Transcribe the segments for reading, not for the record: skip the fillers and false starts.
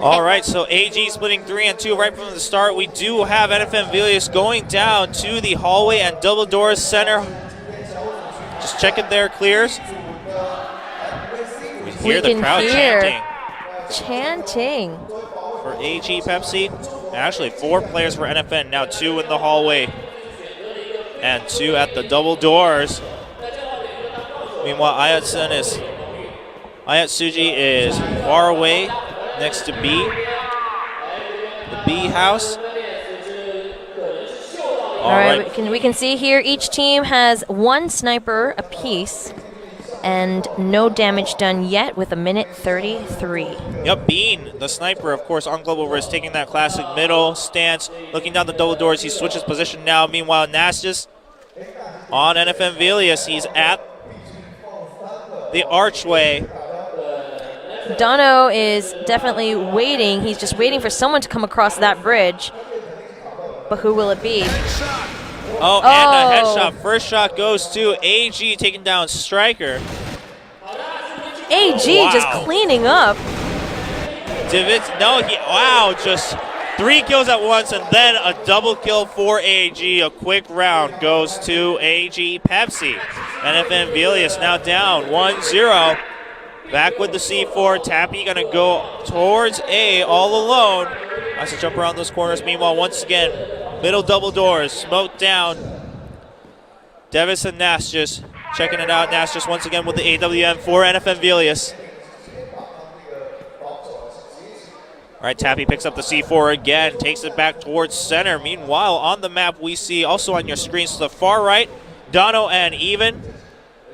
All right, so AG splitting 3 and 2 right from the start. We do have NFM Villiers going down to the hallway and double doors center. Just checking their clears. We hear the crowd chanting for AG.Pepsi. Actually, 4 players for NFN, now 2 in the hallway and 2 at the double doors. Meanwhile, Ayatsuji is far away next to B, the B house. All right, we can see here each team has 1 sniper apiece and no damage done yet with 1:33. Yep, Bean, the sniper, of course, on Global Risk, taking that classic middle stance, looking down the double doors. He switches position now. Meanwhile, Nastus on NFM Villiers. He's at the archway. Dono is definitely waiting. He's just waiting for someone to come across that bridge. But who will it be? Oh, and a headshot. First shot goes to AG, taking down Striker. AG just cleaning up. Just 3 kills at once and then a double kill for AG. A quick round goes to AG.Pepsi. NFM Villiers now down 1-0. Back with the C4. Tappy gonna go towards A all alone. Has to jump around those corners. Meanwhile, once again, middle double doors, smoke down. Devis and Nas just checking it out. Nas just once again with the AWM for NFM Villiers. All right, Tappy picks up the C4 again, takes it back towards center. Meanwhile, on the map, we see also on your screens to the far right, Dono and Even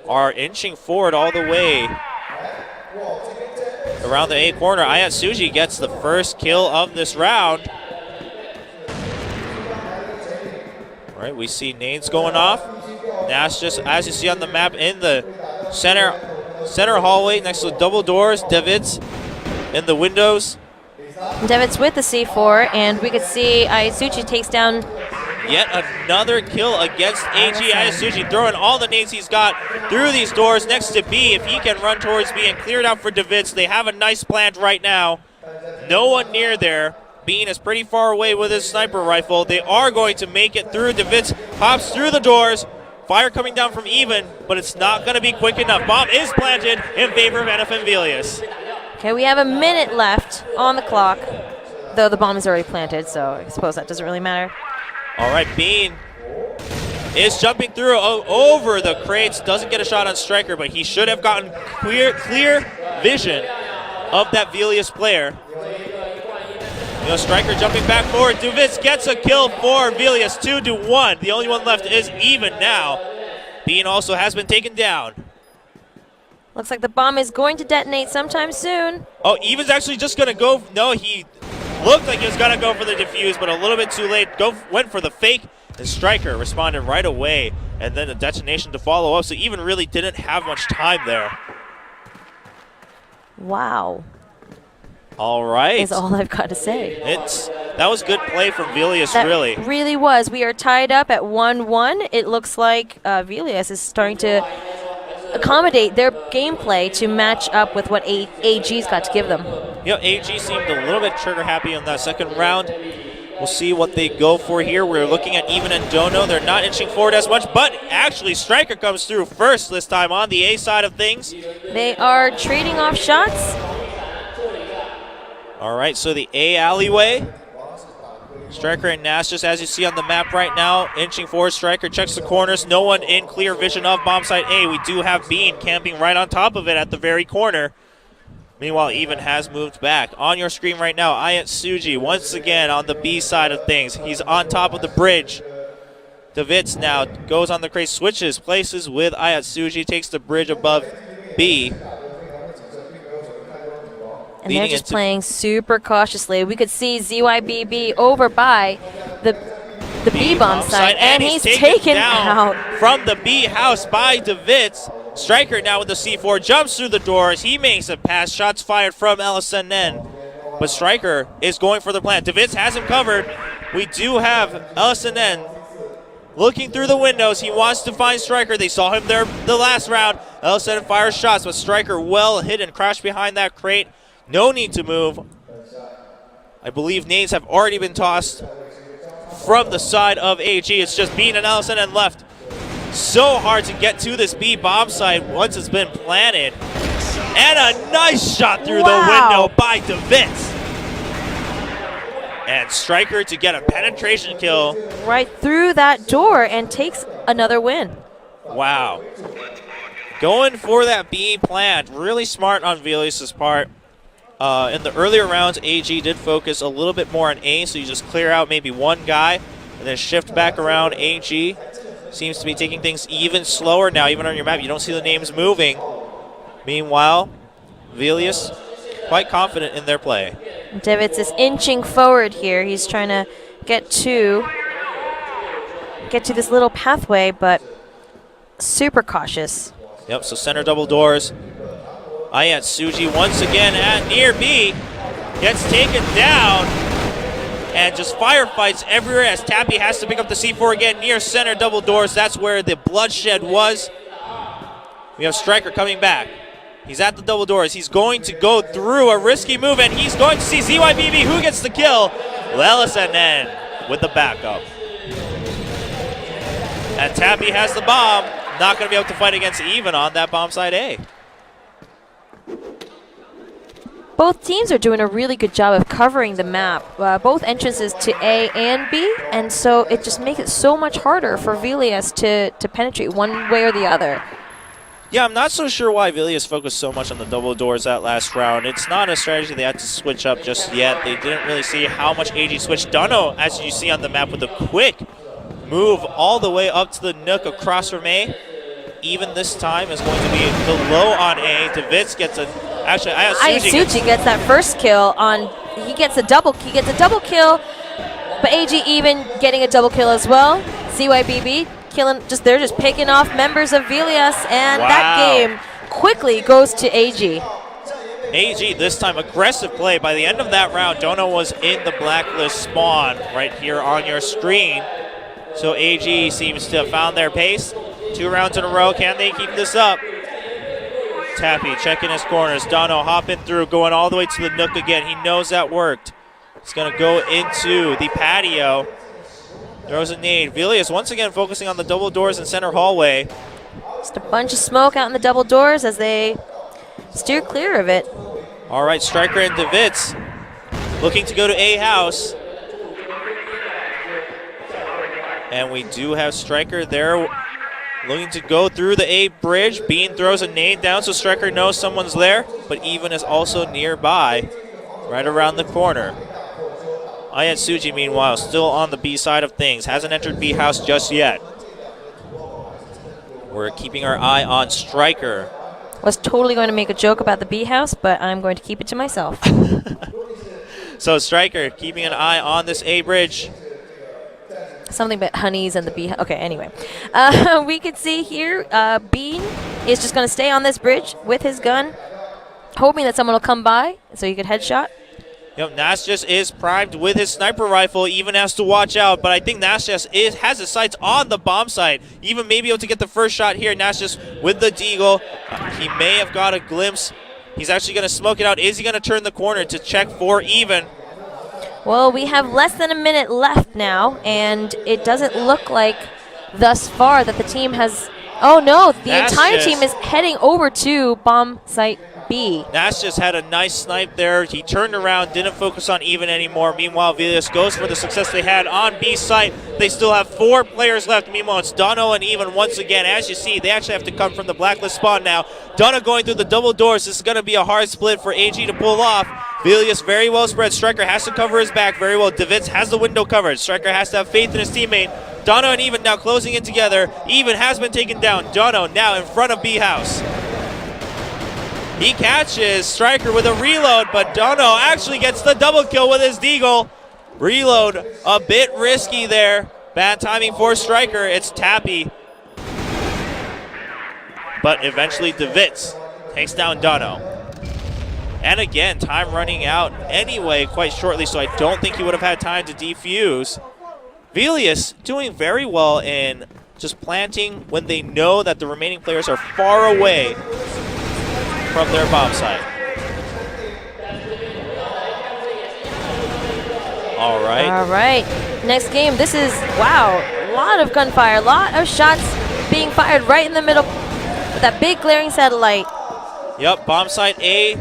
are inching forward all the way around the A corner. Ayatsuji gets the first kill of this round. All right, we see nades going off. Nas just, as you see on the map, in the center hallway next to the double doors. Davids in the windows. Davids with the C4, and we could see Ayatsuji takes down yet another kill against AG. Ayatsuji throwing all the nades he's got through these doors next to B. If he can run towards B and clear it out for Davids, they have a nice plant right now. No one near there. Bean is pretty far away with his sniper rifle. They are going to make it through. Davids pops through the doors. Fire coming down from Even, but it's not going to be quick enough. Bomb is planted in favor of NFM Villiers. Okay, we have a minute left on the clock, though the bomb is already planted, so I suppose that doesn't really matter. All right, Bean is jumping through over the crates. Doesn't get a shot on Striker, but he should have gotten clear vision of that Villiers player. Striker jumping back forward. Davids gets a kill for Villiers, 2-1. The only one left is Even now. Bean also has been taken down. Looks like the bomb is going to detonate sometime soon. Oh, Even's actually just going to go. No, he looked like he was going to go for the defuse, but a little bit too late. Went for the fake, and Striker responded right away, and then the detonation to follow up, so Even really didn't have much time there. Wow. All right. Is all I've got to say. That was good play from Villiers, really. That really was. We are tied up at 1-1. It looks like Villiers is starting to accommodate their gameplay to match up with what AG's got to give them. Yeah, AG seemed a little bit trigger happy on that second round. We'll see what they go for here. We're looking at Even and Dono. They're not inching forward as much, but actually Striker comes through first this time on the A side of things. They are trading off shots. All right, so the A alleyway. Striker and Nas, just as you see on the map right now, inching forward. Striker checks the corners. No one in clear vision of bomb site A. We do have Bean camping right on top of it at the very corner. Meanwhile, Even has moved back. On your screen right now, Ayatsuji once again on the B side of things. He's on top of the bridge. Davids now goes on the crate, switches places with Ayatsuji, takes the bridge above B. And they're just playing super cautiously. We could see ZYBB over by the B-bomb site, and he's taken out from the B house by Davids. Striker now with the C4, jumps through the doors. He makes a pass. Shots fired from LSNN. But Striker is going for the plant. Davids has him covered. We do have LSNN looking through the windows. He wants to find Striker. They saw him there the last round. LSNN fires shots, but Striker well hidden, crashed behind that crate. No need to move. I believe nades have already been tossed from the side of AG. It's just Bean and Allison and left. So hard to get to this B bomb site once it's been planted. And a nice shot through the window by DeVitz. And Striker to get a penetration kill. Right through that door and takes another win. Wow. Going for that B plant. Really smart on Velius' part. In the earlier rounds, AG did focus a little bit more on A, so you just clear out maybe one guy and then shift back around. AG seems to be taking things even slower now, even on your map. You don't see the names moving. Meanwhile, Velius quite confident in their play. Divitz is inching forward here. He's trying to get to this little pathway, but super cautious. Yep, so center double doors. Ayat Suji once again at near B. Gets taken down. And just firefights everywhere as Tappy has to pick up the C4 again near center double doors. That's where the bloodshed was. We have Striker coming back. He's at the double doors. He's going to go through a risky move, and he's going to see ZYBB who gets the kill. Lelisenen with the backup. And Tappy has the bomb. Not going to be able to fight against Even on that bomb side A. Both teams are doing a really good job of covering the map, both entrances to A and B, and so it just makes it so much harder for Velius to penetrate one way or the other. Yeah, I'm not so sure why Velius focused so much on the double doors that last round. It's not a strategy they had to switch up just yet. They didn't really see how much AG switched. Dono, as you see on the map, with a quick move all the way up to the nook across from A. Even this time is going to be the low on A. DeVitz gets a... Actually, Ayasuchi gets that first kill on... He gets a double kill, but AG Even getting a double kill as well. CYBB killing... They're just picking off members of Velius, and that game quickly goes to AG. AG this time aggressive play. By the end of that round, Dono was in the blacklist spawn right here on your screen. So AG seems to have found their pace. 2 rounds in a row. Can they keep this up? Tappy checking his corners. Dono hopping through, going all the way to the nook again. He knows that worked. He's going to go into the patio. Throws a nade. Velius once again focusing on the double doors and center hallway. Just a bunch of smoke out in the double doors as they steer clear of it. All right, Striker and DeVitz looking to go to A house. And we do have Striker there looking to go through the A bridge. Bean throws a nade down so Striker knows someone's there, but Even is also nearby, right around the corner. Ayat Suji, meanwhile, still on the B side of things. Hasn't entered B house just yet. We're keeping our eye on Striker. Was totally going to make a joke about the B house, but I'm going to keep it to myself. So Striker keeping an eye on this A bridge. Something about honeys and the bee. Okay, anyway. We could see here Bean is just going to stay on this bridge with his gun, hoping that someone will come by so he could headshot. Yep, Nasjas is primed with his sniper rifle. Even has to watch out, but I think Nasjas has his sights on the bomb site. Even may be able to get the first shot here. Nasjas with the deagle. He may have got a glimpse. He's actually going to smoke it out. Is he going to turn the corner to check for Even? Well, we have less than a minute left now, and it doesn't look like thus far that the team has... Oh, no, the entire team is heading over to bomb site B. Nash just had a nice snipe there. He turned around, didn't focus on Even anymore. Meanwhile, Velius goes for the success they had on B site. They still have 4 players left. Meanwhile, it's Dono and Even once again. As you see, they actually have to come from the blacklist spawn now. Dono going through the double doors. This is going to be a hard split for AG to pull off. Velius very well spread. Striker has to cover his back very well. DeVitz has the window covered. Striker has to have faith in his teammate. Dono and Even now closing in together. Even has been taken down. Dono now in front of B house. He catches Striker with a reload, but Dono actually gets the double kill with his deagle. Reload a bit risky there. Bad timing for Striker. It's Tappy. But eventually DeVitz takes down Dono. And again, time running out anyway quite shortly, so I don't think he would have had time to defuse. Velius doing very well in just planting when they know that the remaining players are far away from their bomb site. All right. All right. Next game. This is, wow, a lot of gunfire, a lot of shots being fired right in the middle with that big glaring satellite. Yep, bomb site A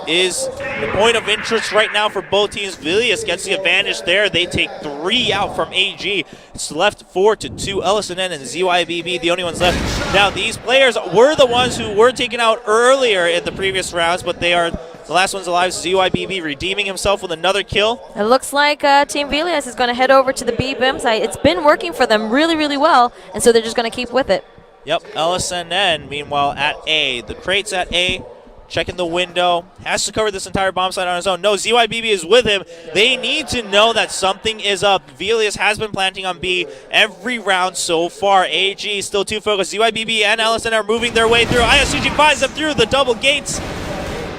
is the point of interest right now for both teams. Vilius gets the advantage there. They take 3 out from AG. It's left 4-2. LSN and ZYBB, the only ones left. Now, these players were the ones who were taken out earlier in the previous rounds, but they are the last ones alive. ZYBB redeeming himself with another kill. It looks like Team Vilius is going to head over to the B BIM site. It's been working for them really, really well, and so they're just going to keep with it. Yep, LSNN, meanwhile, at A. The crate's at A. Checking the window, has to cover this entire bomb site on his own. No, ZYBB is with him. They need to know that something is up. Vilius has been planting on B every round so far. AG still too focused. ZYBB and LSN are moving their way through. ISUG finds them through the double gates.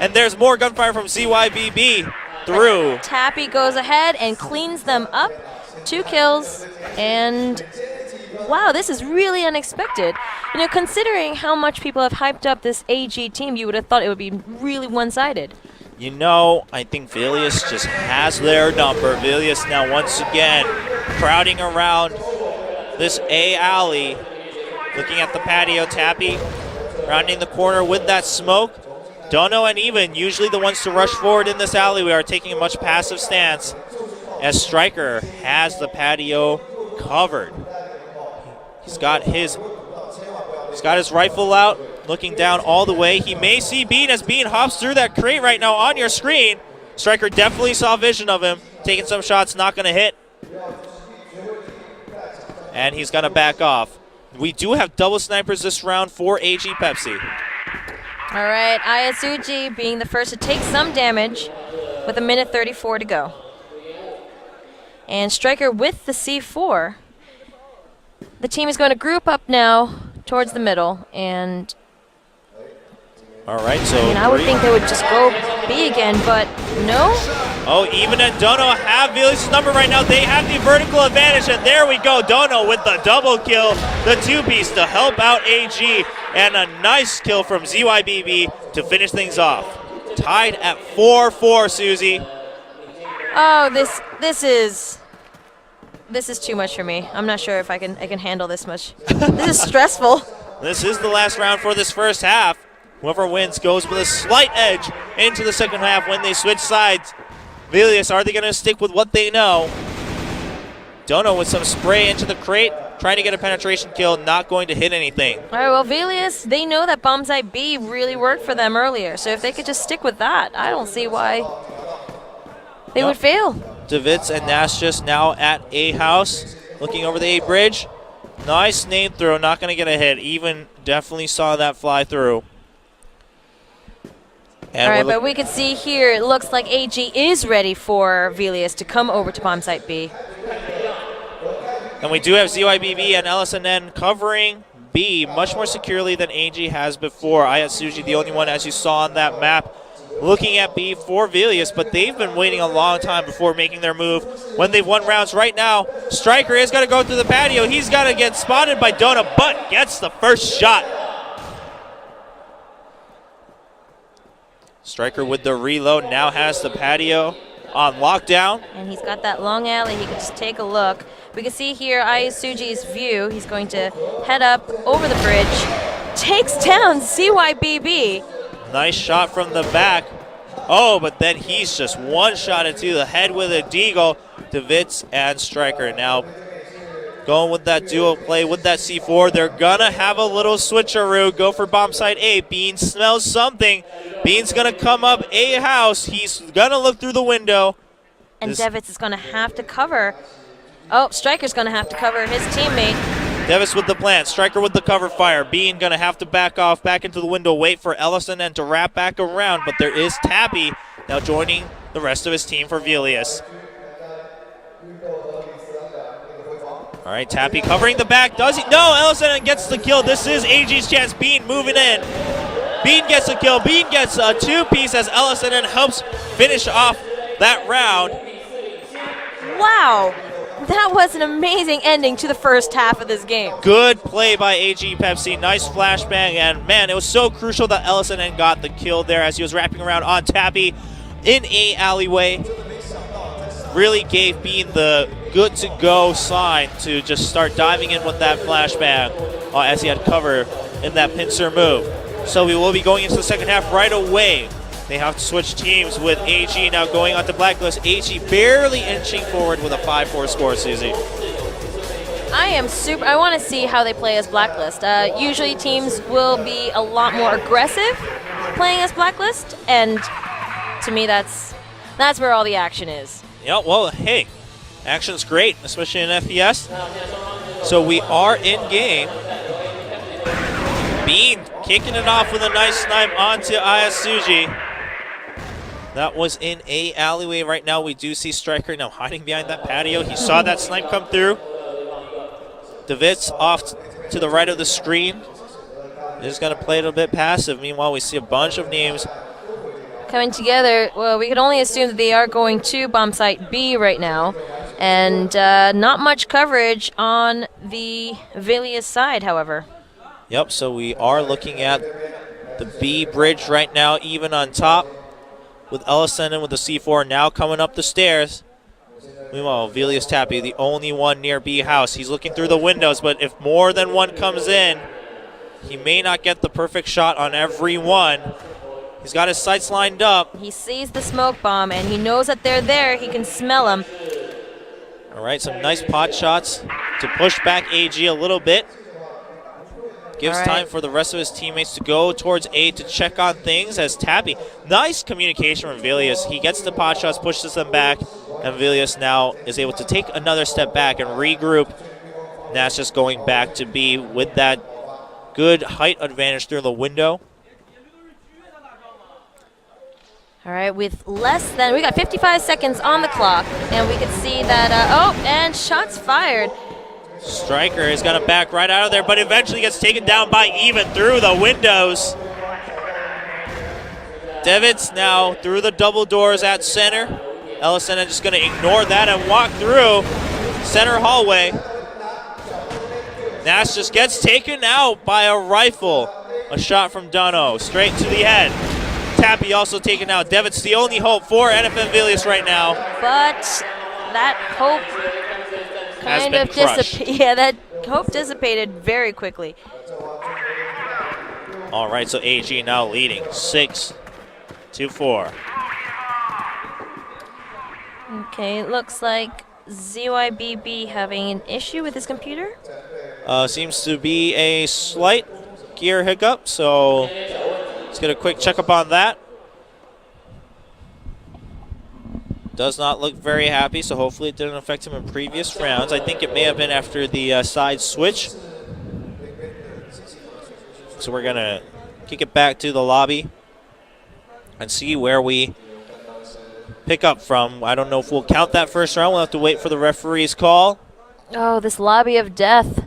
And there's more gunfire from ZYBB through. Tappy goes ahead and cleans them up. 2 kills, and wow, this is really unexpected. You know, considering how much people have hyped up this AG team, you would have thought it would be really one-sided. You know, I think Vilius just has their number. Vilius now once again crowding around this A alley, looking at the patio. Tappy rounding the corner with that smoke. Dono and Even, usually the ones to rush forward in this alley. We are taking a much passive stance as Striker has the patio covered. He's got his rifle out, looking down all the way. He may see Bean as Bean hops through that crate right now on your screen. Striker definitely saw vision of him, taking some shots, not going to hit. And he's going to back off. We do have double snipers this round for AG.Pepsi. All right, ISUG being the first to take some damage with 1:34 to go. And Striker with the C4. The team is going to group up now towards the middle, and all right, so I would think they would just go B again, but no. Oh, Even and Dono have Vilius' number right now. They have the vertical advantage, and there we go. Dono with the double kill, the 2-piece to help out AG, and a nice kill from ZYBB to finish things off. Tied at 4-4, Susie. Oh, this is too much for me. I'm not sure if I can handle this much. This is stressful. This is the last round for this first half. Whoever wins goes with a slight edge into the second half when they switch sides. Vilius, are they going to stick with what they know? Dono with some spray into the crate, trying to get a penetration kill, not going to hit anything. All right, well, Vilius, they know that bomb site B really worked for them earlier, so if they could just stick with that, I don't see why they would fail. DeVitz and Nastius now at A house, looking over the A bridge. Nice nade throw, not going to get a hit. Even definitely saw that fly through. And all right, but we can see here, it looks like AG is ready for Vilius to come over to bomb site B. And we do have ZYBB and LSNN covering B much more securely than AG has before. ISUG, the only one, as you saw on that map, looking at B for Vilius, but they've been waiting a long time before making their move when they've won rounds. Right now, Striker is going to go through the patio. He's got to get spotted by Dona, but gets the first shot. Striker with the reload now has the patio on lockdown. And he's got that long alley. He can just take a look. We can see here ISUG's view. He's going to head up over the bridge. Takes down ZYBB. Nice shot from the back. Oh, but then he's just one-shotted to the head with a deagle. DeVitz and Striker now going with that duo play with that C4. They're going to have a little switcheroo. Go for bomb site A. Bean smells something. Bean's going to come up A house. He's going to look through the window. And DeVitz is going to have to cover. Oh, Striker's going to have to cover his teammate. Devis with the plant, Striker with the cover fire. Bean gonna have to back off, back into the window, wait for Ellison and to wrap back around, but there is Tappy now joining the rest of his team for Vilius. All right, Tappy covering the back. Does he? No, Ellison gets the kill. This is AG's chance. Bean moving in. Bean gets a kill. Bean gets a 2-piece as Ellison helps finish off that round. Wow. That was an amazing ending to the first half of this game. Good play by AG.Pepsi. Nice flashbang. And, man, it was so crucial that Ellison got the kill there as he was wrapping around on Tappy in a alleyway. really gave Bean the good to go sign to just start diving in with that flashbang as he had cover in that pincer move. So we will be going into the second half right away. They have to switch teams with AG now going on to Blacklist. AG barely inching forward with a 5-4 score, Susie. I want to see how they play as Blacklist. Usually teams will be a lot more aggressive playing as Blacklist, and to me that's where all the action is. Yeah, well, hey, action's great, especially in FPS. So we are in game. Bean kicking it off with a nice snipe onto Ayasuji. That was in a alleyway. Right now we do see Striker now hiding behind that patio. He saw that snipe come through. DeVitt's off to the right of the screen. They're just going to play it a bit passive. Meanwhile, we see a bunch of names coming together. Well, we can only assume that they are going to bomb site B right now. And not much coverage on the Vilius side, however. Yep, so we are looking at the B bridge right now, even on top, with Ellison with the C4 now coming up the stairs. Meanwhile, Vilius Tappy, the only one near B house. He's looking through the windows, but if more than one comes in, he may not get the perfect shot on every one. He's got his sights lined up. He sees the smoke bomb, and he knows that they're there. He can smell them. All right, some nice pot shots to push back AG a little bit. Gives time for the rest of his teammates to go towards A to check on things as Tappy. Nice communication from Vilius. He gets the pot shots, pushes them back, and Vilius now is able to take another step back and regroup. That's just going back to B with that good height advantage through the window. All right, with less than, we got 55 seconds on the clock, and we can see that, and shots fired. Striker is going to back right out of there, but eventually gets taken down by Even through the windows. Devitt's now through the double doors at center. Ellison is just going to ignore that and walk through center hallway. Nash just gets taken out by a rifle. A shot from Dunno, straight to the head. Tappy also taken out. Devitt's the only hope for NFM Vilius right now. But that hope kind of dissipated. Yeah, that hope dissipated very quickly. All right, so AG now leading 6-4. Okay, it looks like ZYBB having an issue with his computer. Seems to be a slight gear hiccup, so let's get a quick checkup on that. Does not look very happy, so hopefully it didn't affect him in previous rounds. I think it may have been after the side switch. So we're going to kick it back to the lobby and see where we pick up from. I don't know if we'll count that first round. We'll have to wait for the referee's call. Oh, this lobby of death.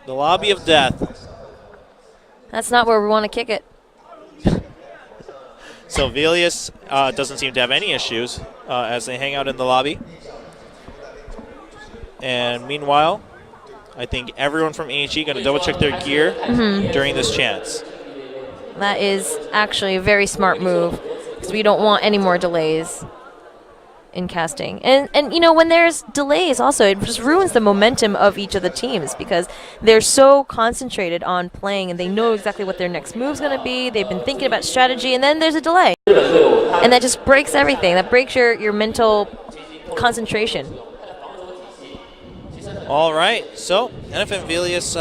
The lobby of death. That's not where we want to kick it. So Vilius doesn't seem to have any issues as they hang out in the lobby. And meanwhile, I think everyone from AG going to double check their gear during this chance. That is actually a very smart move because we don't want any more delays in casting. And you know, when there's delays also, it just ruins the momentum of each of the teams because they're so concentrated on playing and they know exactly what their next move's going to be. They've been thinking about strategy, and then there's a delay. And that just breaks everything. That breaks your mental concentration. All right, so NFM Vilius,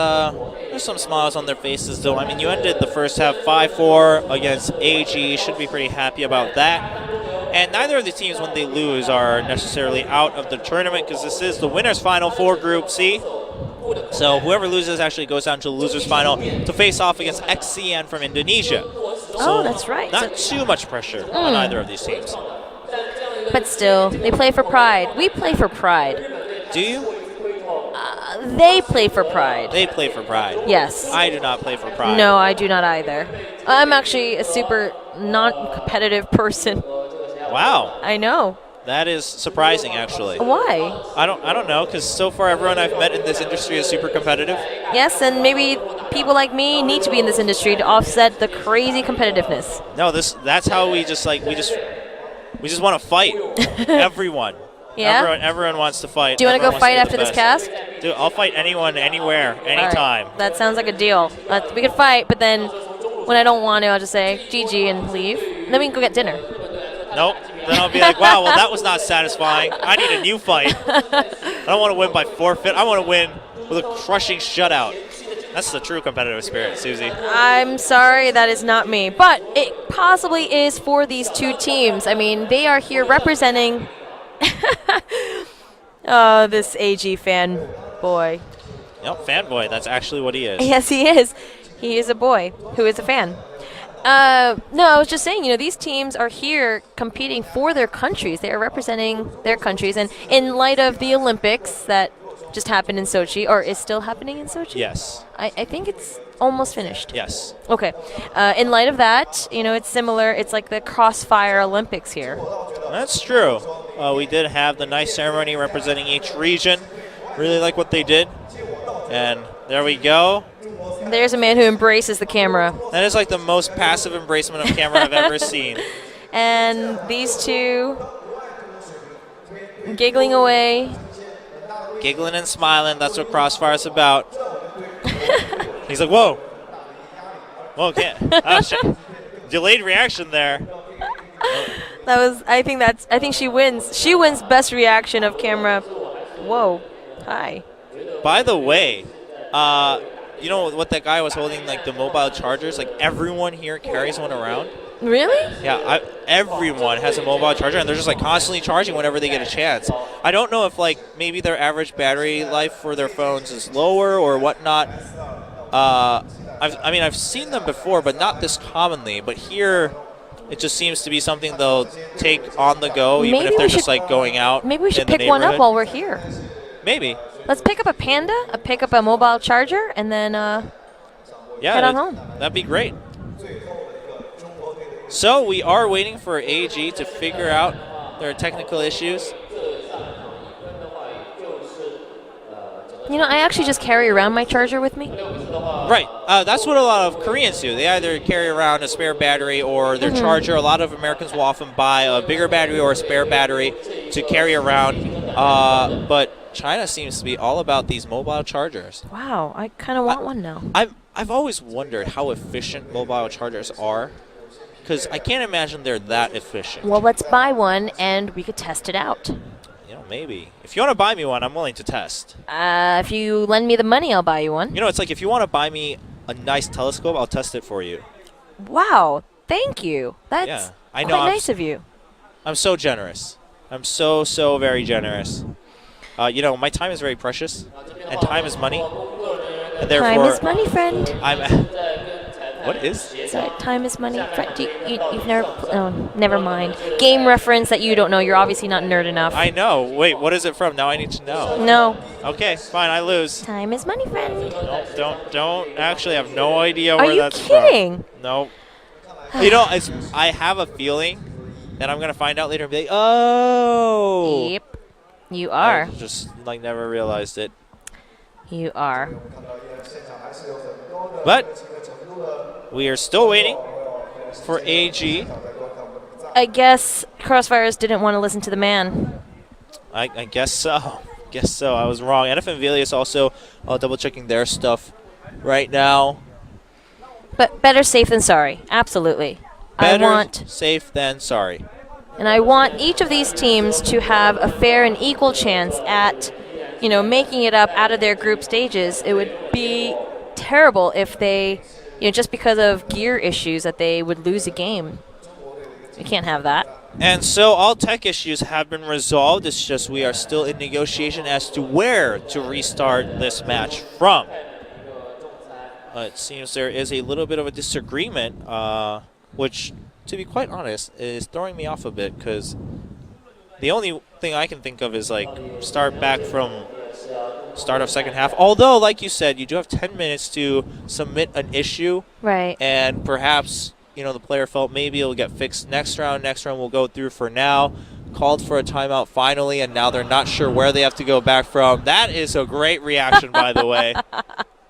there's some smiles on their faces though. I mean, you ended the first half 5-4 against AG. Should be pretty happy about that. And neither of the teams, when they lose, are necessarily out of the tournament because this is the winner's final for Group C. So whoever loses actually goes down to the loser's final to face off against XCN from Indonesia. So that's right. Not too much pressure on either of these teams. But still, they play for pride. We play for pride. Do you? They play for pride. They play for pride. Yes. I do not play for pride. No, I do not either. I'm actually a super non-competitive person. Wow. I know. That is surprising, actually. Why? I don't know, because so far everyone I've met in this industry is super competitive. Yes, and maybe people like me need to be in this industry to offset the crazy competitiveness. No, that's how we just want to fight everyone. Yeah? Everyone wants to fight. Do you want to go Everyone wants fight be the after this best. cast? Dude, I'll fight anyone, anywhere, anytime. Right. That sounds like a deal. We could fight, but then when I don't want to, I'll just say GG and leave. Then we can go get dinner. Nope. Then I'll be like, wow, well, that was not satisfying. I need a new fight. I don't want to win by forfeit. I want to win with a crushing shutout. That's the true competitive spirit, Susie. I'm sorry, that is not me. But it possibly is for these two teams. I mean, they are here representing oh, this AG fan boy. Yep, fanboy. That's actually what he is. Yes, he is. He is a boy who is a fan. No, I was just saying, these teams are here competing for their countries. They are representing their countries. And in light of the Olympics that just happened in Sochi, or is still happening in Sochi? Yes. I think it's almost finished. Yes. Okay. In light of that, it's similar. It's like the CROSSFIRE Olympics here. That's true. We did have the nice ceremony representing each region. Really like what they did. And there we go. There's a man who embraces the camera. That is like the most passive embracement of camera I've ever seen. And these two giggling away. Giggling and smiling. That's what CROSSFIRE is about. He's like, whoa. Whoa, can't. Oh, shit. Delayed reaction there. I think she wins. She wins best reaction of camera. Whoa. Hi. By the way, you know what that guy was holding, like the mobile chargers? Like everyone here carries one around. Really? Yeah, everyone has a mobile charger, and they're just like constantly charging whenever they get a chance. I don't know if like maybe their average battery life for their phones is lower or whatnot. I've seen them before, but not this commonly. But here, it just seems to be something they'll take on the go, even if they're just like going out. Maybe we should in the pick one up neighborhood. while we're here. Maybe. Let's pick up a Panda, pick up a mobile charger, and then head on home. That'd be great. So we are waiting for AG to figure out their technical issues. I actually just carry around my charger with me. Right. That's what a lot of Koreans do. They either carry around a spare battery or their charger. A lot of Americans will often buy a bigger battery or a spare battery to carry around. But China seems to be all about these mobile chargers. Wow, I kind of want one now. I've always wondered how efficient mobile chargers are, because I can't imagine they're that efficient. Well, let's buy one and we could test it out. Maybe. If you want to buy me one, I'm willing to test. If you lend me the money, I'll buy you one. It's like if you want to buy me a nice telescope, I'll test it for you. Wow, thank you. That's I know, quite nice of you. I'm so generous. I'm so very generous. My time is very precious, and time is money. And therefore, time is money, friend. What is? Sorry, time is money. Friend, you've never... Oh, never mind. Game reference that you don't know. You're obviously not nerd enough. I know. Wait, what is it from? Now I need to know. No. Okay, fine. I lose. Time is money, friend. No, don't. Actually, I have no idea where that's from. Are you kidding? No. I have a feeling that I'm going to find out later and be like, oh. Yep. You are. I just, never realized it. You are. But we are still waiting for AG. I guess CROSSFIREs didn't want to listen to the man. I guess so. I was wrong. NF and Vilius also double-checking their stuff right now. But better safe than sorry. Absolutely. Better safe than sorry. And I want each of these teams to have a fair and equal chance at, making it up out of their group stages. It would be terrible if they, just because of gear issues, that they would lose a game. We can't have that. And so all tech issues have been resolved. It's just we are still in negotiation as to where to restart this match from. It seems there is a little bit of a disagreement, which, to be quite honest, is throwing me off a bit, because the only thing I can think of is start back from start of second half. Although, like you said, you do have 10 minutes to submit an issue. Right. And perhaps, the player felt maybe it'll get fixed next round. Next round will go through for now. Called for a timeout finally, and now they're not sure where they have to go back from. That is a great reaction, by the way.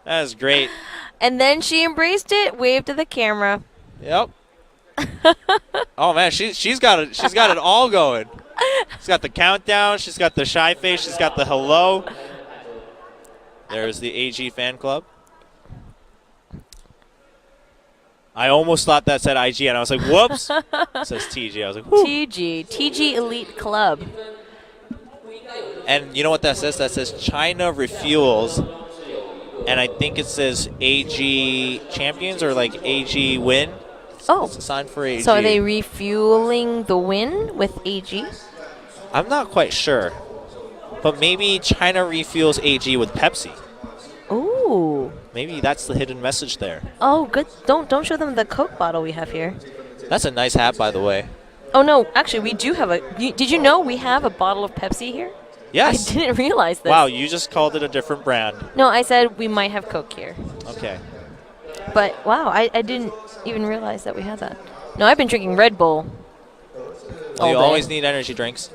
That is great. And then she embraced it, waved to the camera. Yep. Oh man, she's got it all going. She's got the countdown. She's got the shy face. She's got the hello. There's the AG fan club. I almost thought that said IG, and I was like, whoops. It says TG. I was like, whoo. TG Elite Club. And you know what that says? That says China Refuels. And I think it says AG Champions or like AG Win. Oh. It's a sign for AG. So are they refueling the win with AG? I'm not quite sure. But maybe China refuels AG with Pepsi. Ooh. Maybe that's the hidden message there. Oh, good. Don't show them the Coke bottle we have here. That's a nice hat, by the way. Oh, no. Actually, we do have did you know we have a bottle of Pepsi here? Yes. I didn't realize this. Wow, you just called it a different brand. No, I said we might have Coke here. Okay. But, wow, I didn't even realize that we had that. No, I've been drinking Red Bull. Well, you always need energy drinks.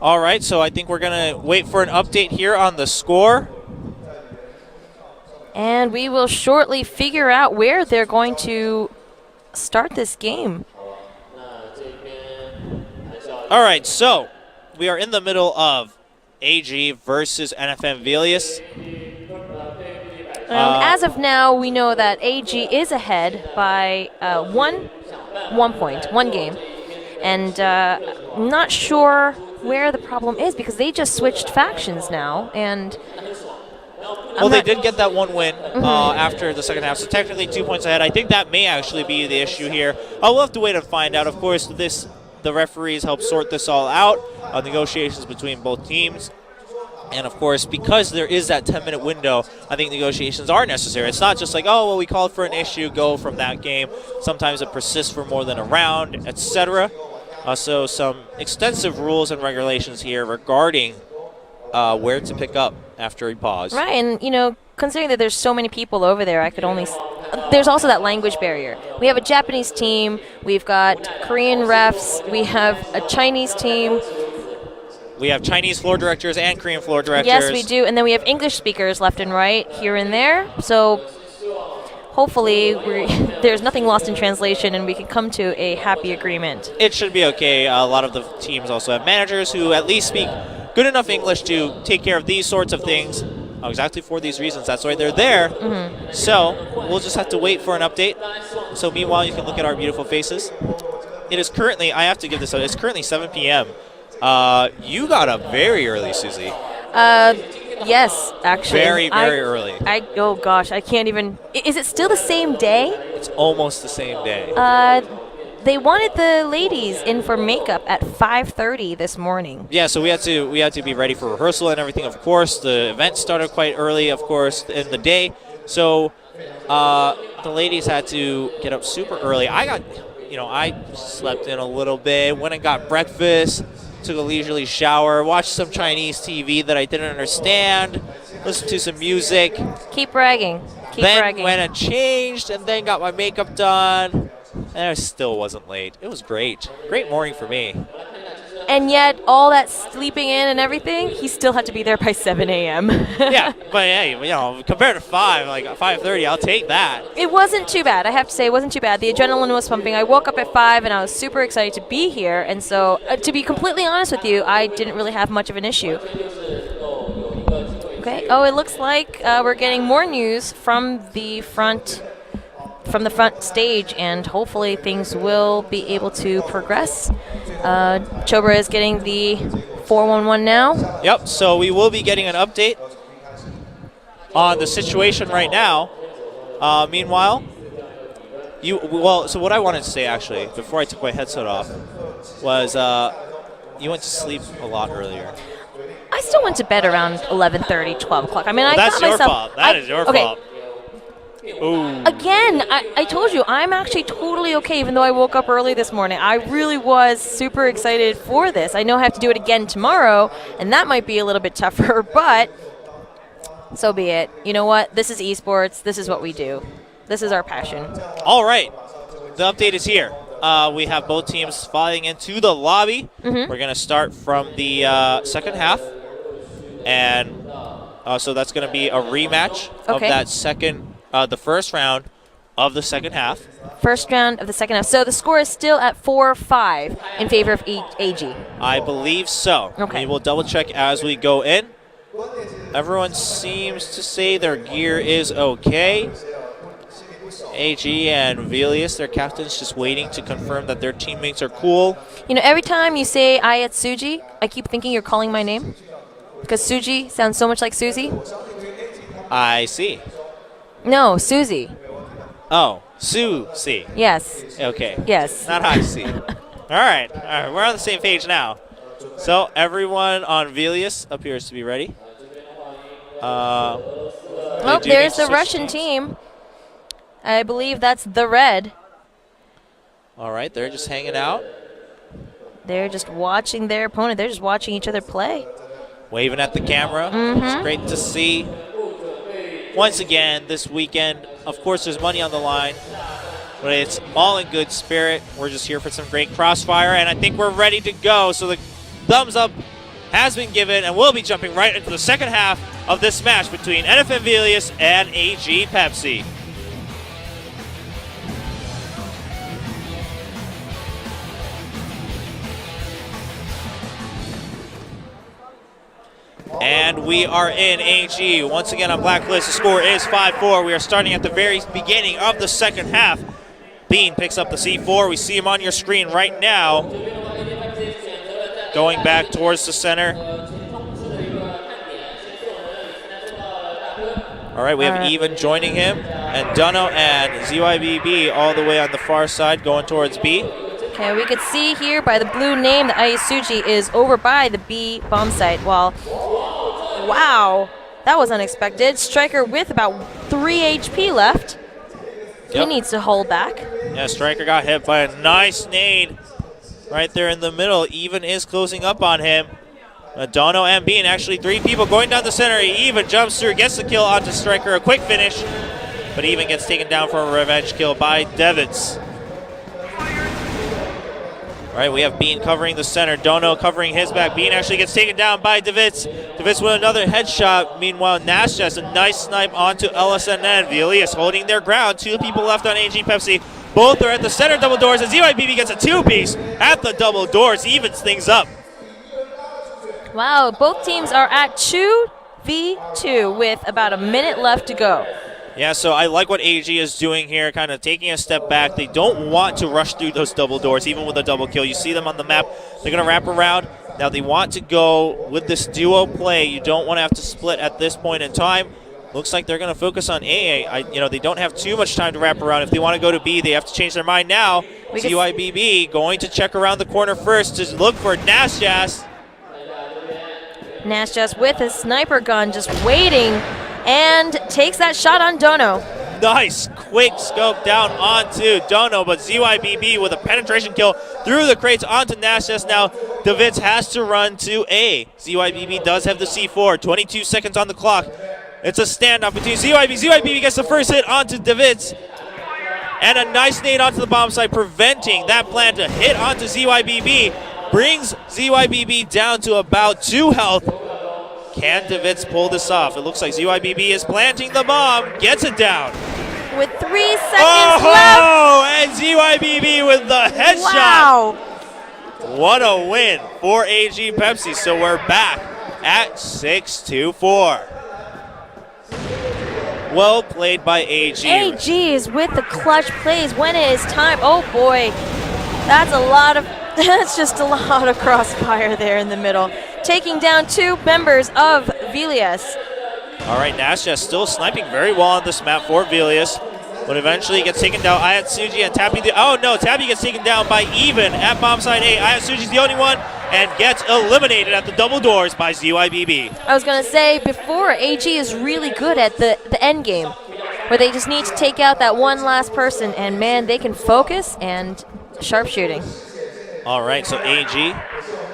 All right, so I think we're going to wait for an update here on the score. And we will shortly figure out where they're going to start this game. All right, so we are in the middle of AG versus NFM Vilius. As of now, we know that AG is ahead by 1 point, 1 game. And I'm not sure where the problem is because they just switched factions now. And well, they did get that 1 win after the second half, so technically 2 points ahead. I think that may actually be the issue here. We'll have to wait and find out. Of course, the referees help sort this all out, negotiations between both teams. And, of course, because there is that 10-minute window, I think negotiations are necessary. It's not just like, oh, well, we called for an issue, go from that game. Sometimes it persists for more than a round, etc. So some extensive rules and regulations here regarding where to pick up after a pause. Right, and, considering that there's so many people over there, I could only... There's also that language barrier. We have a Japanese team. We've got Korean refs. We have a Chinese team. We have Chinese floor directors and Korean floor directors. Yes, we do. And then we have English speakers left and right, here and there. So hopefully there's nothing lost in translation and we can come to a happy agreement. It should be okay. A lot of the teams also have managers who at least speak good enough English to take care of these sorts of things. Exactly for these reasons. That's why they're there. So we'll just have to wait for an update. So meanwhile, you can look at our beautiful faces. It is currently, I have to give this out, it's currently 7 p.m. You got up very early, Susie. Yes, actually. Very, very early. Oh, gosh, I can't even. Is it still the same day? It's almost the same day. They wanted the ladies in for makeup at 5:30 this morning. Yeah, so we had to be ready for rehearsal and everything. Of course, the event started quite early. Of course, in the day, so the ladies had to get up super early. I slept in a little bit, went and got breakfast, took a leisurely shower, watched some Chinese TV that I didn't understand, listened to some music. Keep bragging. Then went and changed, and then got my makeup done. And I still wasn't late. It was great. Great morning for me. And yet, all that sleeping in and everything, he still had to be there by 7 a.m. Yeah, but hey, compared to 5:30, I'll take that. It wasn't too bad. I have to say, it wasn't too bad. The adrenaline was pumping. I woke up at 5, and I was super excited to be here. And so, to be completely honest with you, I didn't really have much of an issue. Okay. Oh, it looks like we're getting more news from the front stage, and hopefully things will be able to progress. Chobra is getting the 411 now. Yep, so we will be getting an update on the situation right now. Meanwhile, so what I wanted to say actually, before I took my headset off, was you went to sleep a lot earlier. I still went to bed around 11:30, 12 o'clock. I mean, I that's got your myself... fault. That is your fault. Ooh. Again, I told you, I'm actually totally okay, even though I woke up early this morning. I really was super excited for this. I know I have to do it again tomorrow, and that might be a little bit tougher, but so be it. You know what? This is esports. This is what we do. This is our passion. All right. The update is here. We have both teams filing into the lobby. We're going to start from the second half, and so that's going to be a rematch of that the first round of the second half. First round of the second half. So the score is still at 4-5 in favor of AG. I believe so. Okay. We will double check as we go in. Everyone seems to say their gear is okay. AG and Vilius, their captains, just waiting to confirm that their teammates are cool. You know, every time you say Ayatsuji, I keep thinking you're calling my name. Because Suji sounds so much like Susie. I see. No, Susie. Oh, Susie. Yes. Okay. Yes. Not I see. All right, we're on the same page now. So everyone on Vilius appears to be ready. Oh, there's the Russian team. I believe that's the red. All right, they're just hanging out. They're just watching their opponent. They're just watching each other play. Waving at the camera. It's great to see. Once again, this weekend, of course, there's money on the line, but it's all in good spirit. We're just here for some great crossfire, and I think we're ready to go. So the thumbs up has been given, and we'll be jumping right into the second half of this match between NFM Vilius and AG.Pepsi. And we are in AG. Once again on Blacklist, the score is 5-4. We are starting at the very beginning of the second half. Bean picks up the C4. We see him on your screen right now. Going back towards the center. All right, we have Even joining him. And Dono and ZYBB all the way on the far side going towards B. Okay, we could see here by the blue name that Ayasuji is over by the B bomb site. While, wow, that was unexpected. Striker with about 3 HP left. He needs to hold back. Yeah, Striker got hit by a nice nade right there in the middle. Even is closing up on him. Dono and Bean, actually 3 people going down the center. He Even jumps through, gets the kill onto Striker. A quick finish, but Even gets taken down for a revenge kill by Devitz. All right, we have Bean covering the center. Dono covering his back. Bean actually gets taken down by Devitz. Devitz with another headshot. Meanwhile, Nash has a nice snipe onto LSNN. Vilius holding their ground. 2 people left on AG.Pepsi. Both are at the center double doors, and ZYBB gets a 2-piece at the double doors. Evens things up. Wow, both teams are at 2v2 with about a minute left to go. Yeah, so I like what AG is doing here, kind of taking a step back. They don't want to rush through those double doors, even with a double kill. You see them on the map. They're going to wrap around. Now they want to go with this duo play. You don't want to have to split at this point in time. Looks like they're going to focus on AA. They don't have too much time to wrap around. If they want to go to B, they have to change their mind now. ZYBB going to check around the corner first to look for Nashjas. Nashjas with his sniper gun just waiting and takes that shot on Dono. Nice quick scope down onto Dono, but ZYBB with a penetration kill through the crates onto Nashjas. Now Devitz has to run to A. ZYBB does have the C4, 22 seconds on the clock. It's a standoff between ZYBB gets the first hit onto Devitz, and a nice nade onto the bomb site, preventing that plan to hit onto ZYBB. Brings ZYBB down to about 2 health. Can Devitz pull this off? It looks like ZYBB is planting the bomb, gets it down. With 3 seconds left. Oh, and ZYBB with the headshot. Wow. What a win for AG.Pepsi. So we're back at 6-4. Well played by AG. AG is with the clutch plays when it is time. Oh boy, that's just a lot of crossfire there in the middle. Taking down 2 members of Vilius. All right, Nashja still sniping very well on this map for Vilius, but eventually gets taken down. Ayatsuji and Tappy. Tappy gets taken down by Even at bomb site A. Ayatsuji's the only one and gets eliminated at the double doors by ZYBB. I was going to say before, AG is really good at the end game, where they just need to take out that one last person, and man, they can focus and sharpshooting. All right, so AG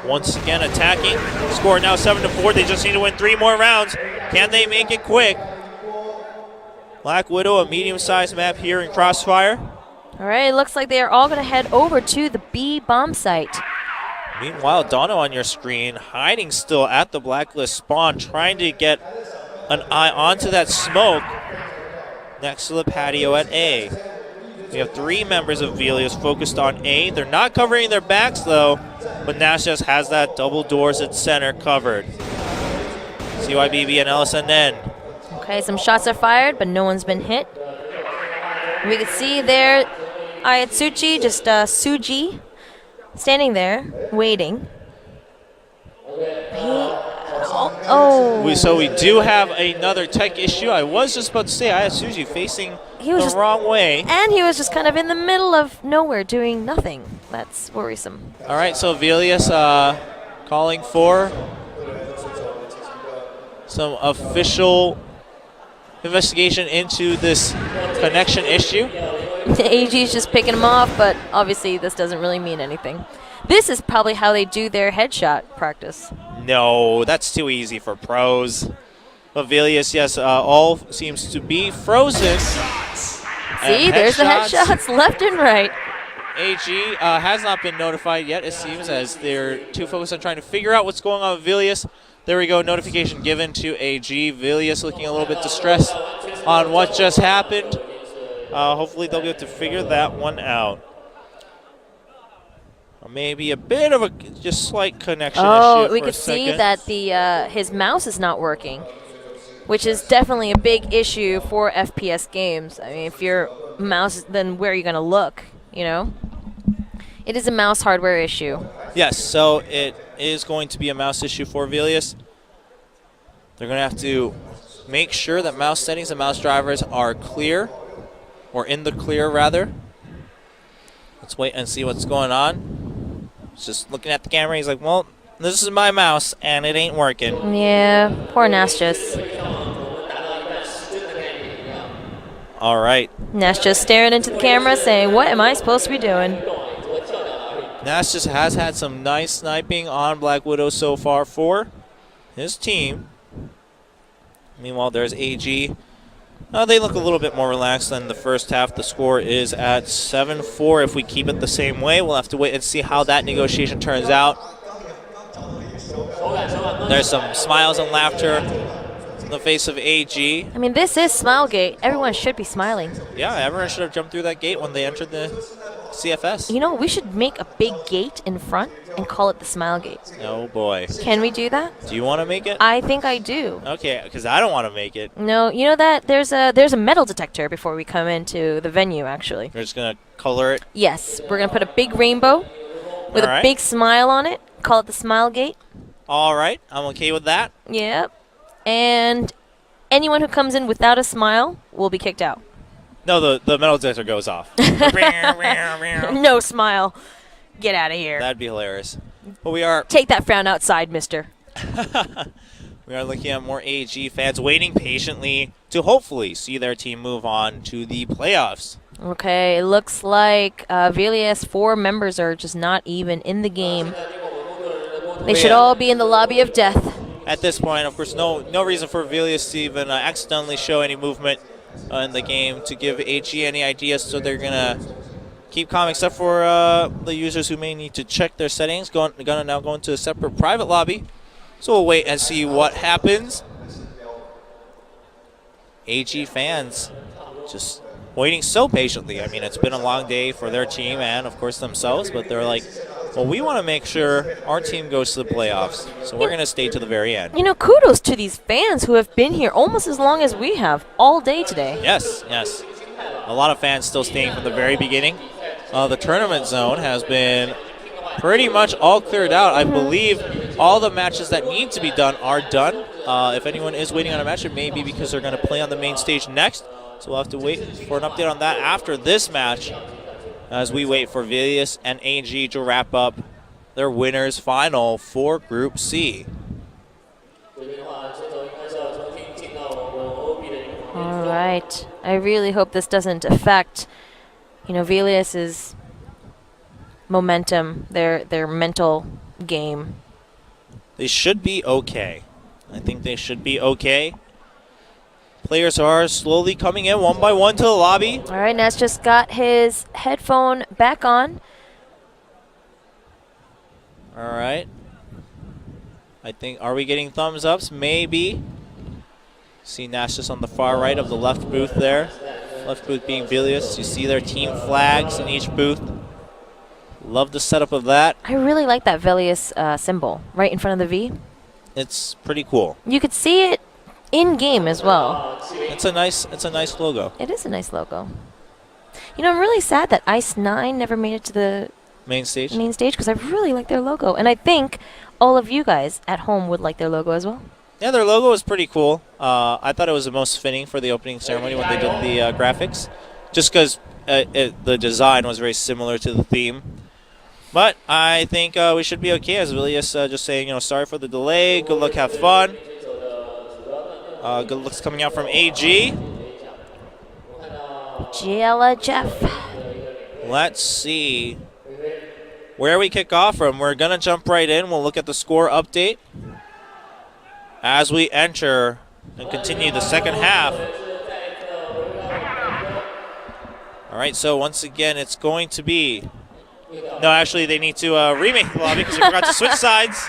once again attacking. Score now 7-4. They just need to win 3 more rounds. Can they make it quick? Black Widow, a medium-sized map here in Crossfire. All right, it looks like they are all going to head over to the B bomb site. Meanwhile, Dono on your screen, hiding still at the Blacklist spawn, trying to get an eye onto that smoke. next to the patio at A. We have 3 members of Velius focused on A. They're not covering their backs though, but Nash just has that double doors at center covered. CYBB and LSNN. Okay, some shots are fired, but no one's been hit. We can see there Ayatsuchi, just Suji, standing there, waiting. So we do have another tech issue. I was just about to say Ayatsuchi facing the wrong way. And he was just kind of in the middle of nowhere doing nothing. That's worrisome. All right, so Velius calling for some official investigation into this connection issue. The AG is just picking him off, but obviously this doesn't really mean anything. This is probably how they do their headshot practice. No, that's too easy for pros. But Velius, yes, all seems to be frozen. See, there's the headshots left and right. AG has not been notified yet, it seems, as they're too focused on trying to figure out what's going on with Velius. There we go, notification given to AG. Velius looking a little bit distressed on what just happened. Hopefully they'll be able to figure that one out. Maybe a bit of a just slight connection issue. Oh, we could see that his mouse is not working, which is definitely a big issue for FPS games. I mean, if your mouse, then where are you going to look, you know? It is a mouse hardware issue. Yes, so it is going to be a mouse issue for Velius. They're going to have to make sure that mouse settings and mouse drivers are clear, or in the clear, rather. Let's wait and see what's going on. Just looking at the camera, he's like, well, this is my mouse, and it ain't working. Yeah, poor Nastjas. All right. Nastjas staring into the camera saying, what am I supposed to be doing? Nastjas has had some nice sniping on Black Widow so far for his team. Meanwhile, there's AG. They look a little bit more relaxed than the first half. The score is at 7-4. If we keep it the same way, we'll have to wait and see how that negotiation turns out. There's some smiles and laughter in the face of AG. I mean, this is Smilegate. Everyone should be smiling. Yeah, everyone should have jumped through that gate when they entered the CFS. You know, we should make a big gate in front and call it the Smilegate. Oh, boy. Can we do that? Do you want to make it? I think I do. Okay, because I don't want to make it. No, you know that there's a metal detector before we come into the venue, actually. We're just going to color it? Yes, we're going to put a big rainbow with a big smile on it. Call it the Smilegate. All right, I'm okay with that. Yep. And anyone who comes in without a smile will be kicked out. No, the metal detector goes off. No smile. Get out of here. That'd be hilarious. But we are... Take that frown outside, mister. We are looking at more AG fans waiting patiently to hopefully see their team move on to the playoffs. Okay, it looks like Velius 4 members are just not even in the game. They should all be in the lobby of death. At this point, of course, no reason for Velius to even accidentally show any movement in the game to give AG any ideas, so they're going to keep calm, except for the users who may need to check their settings. Gonna now go into a separate private lobby. So we'll wait and see what happens. AG fans just waiting so patiently. I mean, it's been a long day for their team and, of course, themselves, but they're like, well, we want to make sure our team goes to the playoffs, so we're going to stay to the very end. You know, kudos to these fans who have been here almost as long as we have, all day today. Yes, yes. A lot of fans still staying from the very beginning. The tournament zone has been pretty much all cleared out. I believe all the matches that need to be done are done. If anyone is waiting on a match, it may be because they're going to play on the main stage next. So we'll have to wait for an update on that after this match, as we wait for Velius and AG to wrap up their winners final for Group C. All right. I really hope this doesn't affect, you know, Velius's momentum, their mental game. They should be okay. I think they should be okay. Players are slowly coming in one by one to the lobby. All right, Ness just got his headphone back on. All right. I think, are we getting thumbs ups? Maybe. See Nash just on the far right of the left booth there. Left booth being Vilius. You see their team flags in each booth. Love the setup of that. I really like that Velius symbol right in front of the V. It's pretty cool. You could see it in game as well. It's a nice logo. It is a nice logo. You know, I'm really sad that Ice 9 never made it to the Main stage. because I really like their logo. And I think all of you guys at home would like their logo as well. Yeah, their logo was pretty cool. I thought it was the most fitting for the opening ceremony when they did the graphics, just because the design was very similar to the theme. But I think we should be okay, as Vilius just saying, sorry for the delay. Good luck, have fun. Good looks coming out from AG. Giella Jeff. Let's see where we kick off from. We're going to jump right in. We'll look at the score update as we enter and continue the second half. All right, so once again, it's going to be... No, actually, they need to remake the lobby because we forgot to switch sides.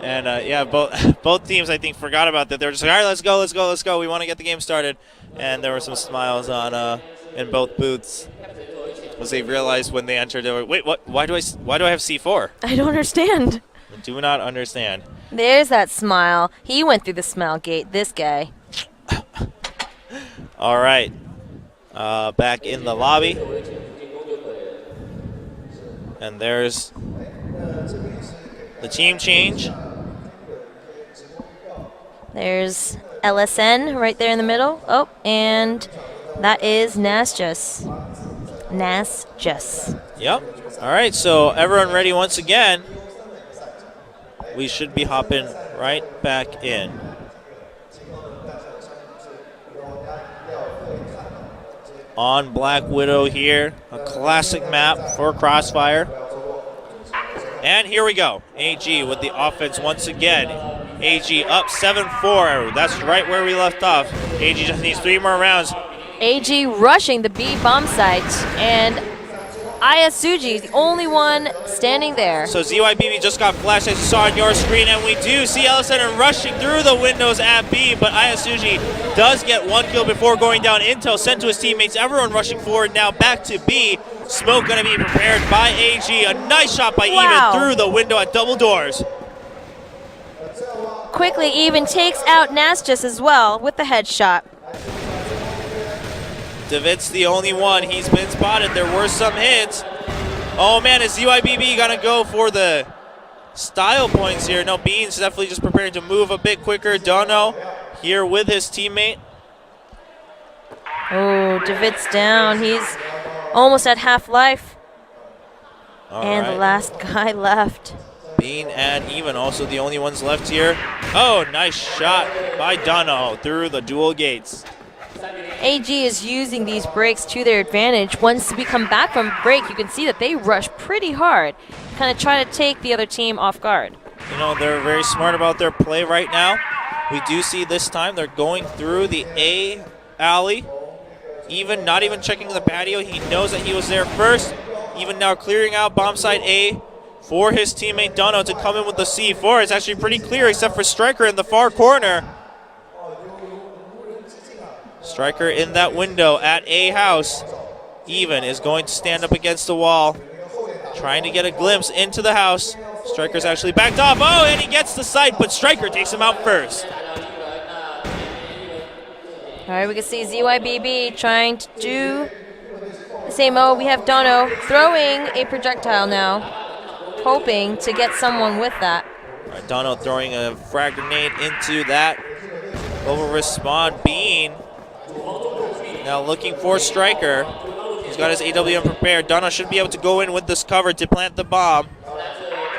And yeah, both teams, I think, forgot about that. They were just like, all right, let's go. We want to get the game started. And there were some smiles on in both booths as they realized when they entered, they were, wait, what? Why do I have C4? I don't understand. I do not understand. There's that smile. He went through the smile gate, this guy. All right. Back in the lobby. And there's the team change. There's LSN right there in the middle. Oh, and that is Nasjus. Yep. All right, so everyone ready once again. We should be hopping right back in. On Black Widow here, a classic map for CROSSFIRE. And here we go. AG with the offense once again. AG up 7-4. That's right where we left off. AG just needs 3 more rounds. AG rushing the B bomb site, and Ayasuji is the only one standing there. So ZYBB just got flashed, as you saw on your screen, and we do see LSN rushing through the windows at B, but Ayasuji does get 1 kill before going down. Intel sent to his teammates. Everyone rushing forward now back to B. Smoke going to be prepared by AG. A nice shot by Even through the window at double doors. Quickly, Even takes out Nasjus as well with the headshot. David's the only one. He's been spotted. There were some hits. Oh, man, is ZYBB going to go for the style points here? No, Beans definitely just preparing to move a bit quicker. Dono here with his teammate. Oh, David's down. He's almost at half life. And the last guy left. Bean and Even also the only ones left here. Oh, nice shot by Dono through the dual gates. AG is using these breaks to their advantage. Once we come back from break, you can see that they rush pretty hard, kind of try to take the other team off guard. You know, they're very smart about their play right now. We do see this time they're going through the A alley. Even not even checking the patio. He knows that he was there first. Even now clearing out bomb site A for his teammate Dono to come in with the C4. It's actually pretty clear except for Striker in the far corner. Striker in that window at A house. Even is going to stand up against the wall, trying to get a glimpse into the house. Striker's actually backed off. Oh, and he gets the sight, but Striker takes him out first. All right, we can see ZYBB trying to do the same. Oh, we have Dono throwing a projectile now, hoping to get someone with that. All right, Dono throwing a frag grenade into that. Over respawn, Bean now looking for Striker. He's got his AWM prepared. Dono should be able to go in with this cover to plant the bomb.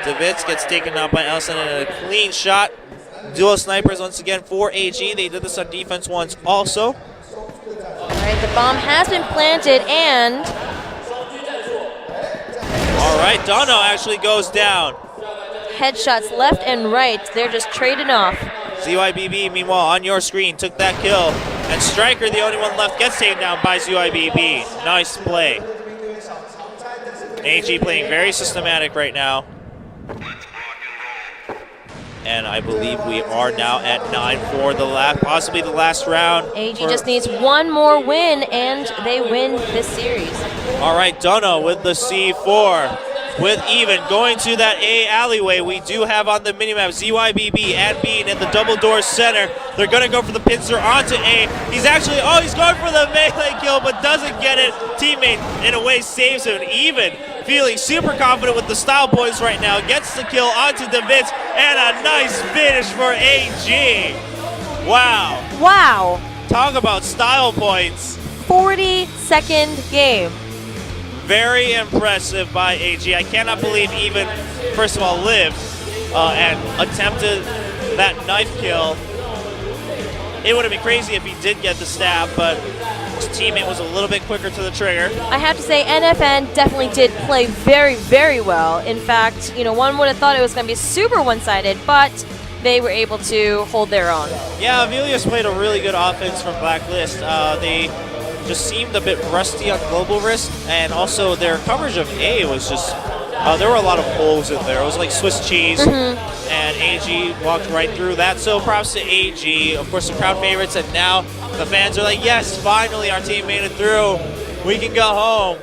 Davitz gets taken out by Elson in a clean shot. Dual snipers once again for AG. They did this on defense once also. All right, the bomb has been planted, and... All right, Dono actually goes down. Headshots left and right. They're just trading off. ZYBB, meanwhile, on your screen, took that kill. And Striker, the only one left, gets taken down by ZYBB. Nice play. AG playing very systematic right now. And I believe we are now at 9 for the last, possibly the last round. AG just needs one more win, and they win this series. All right, Dono with the C4. With even going to that A alleyway, we do have on the minimap ZYBB and Bean in the double door center. They're going to go for the pincer onto A. He's actually, he's going for the melee kill, but doesn't get it. Teammate, in a way, saves him. Even feeling super confident with the style points right now, gets the kill onto DeVitz, and a nice finish for AG. Wow. Wow. Talk about style points. 40-second game. Very impressive by AG. I cannot believe even, first of all, lived and attempted that knife kill. It would have been crazy if he did get the stab, but his teammate was a little bit quicker to the trigger. I have to say, NFN definitely did play very, very well. In fact, one would have thought it was going to be super one-sided, but they were able to hold their own. Yeah, Vilius played a really good offense from Blacklist. They just seemed a bit rusty on Global Risk, and also their coverage of A was just, there were a lot of holes in there. It was like Swiss cheese, and AG walked right through that. So props to AG, of course the crowd favorites, and now the fans are like, yes, finally our team made it through. We can go home.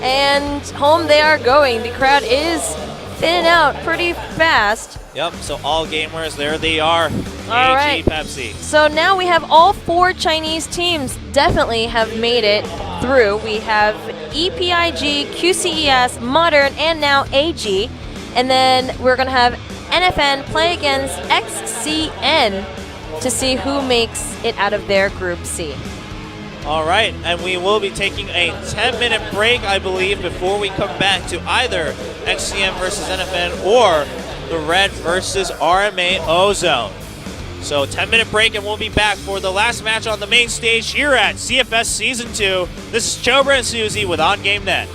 And home they are going. The crowd is thinning out pretty fast. Yep, so all gamers, there they are. All right. AG.Pepsi. So now we have all 4 Chinese teams definitely have made it through. We have EPIG, QCES, Modern, and now AG. And then we're going to have NFN play against XCN to see who makes it out of their Group C. All right, and we will be taking a 10-minute break, I believe, before we come back to either XCM versus NFN or the Red versus RMA Ozone. So 10-minute break, and we'll be back for the last match on the main stage here at CFS Season 2. This is Chobra and Susie with On Game Net.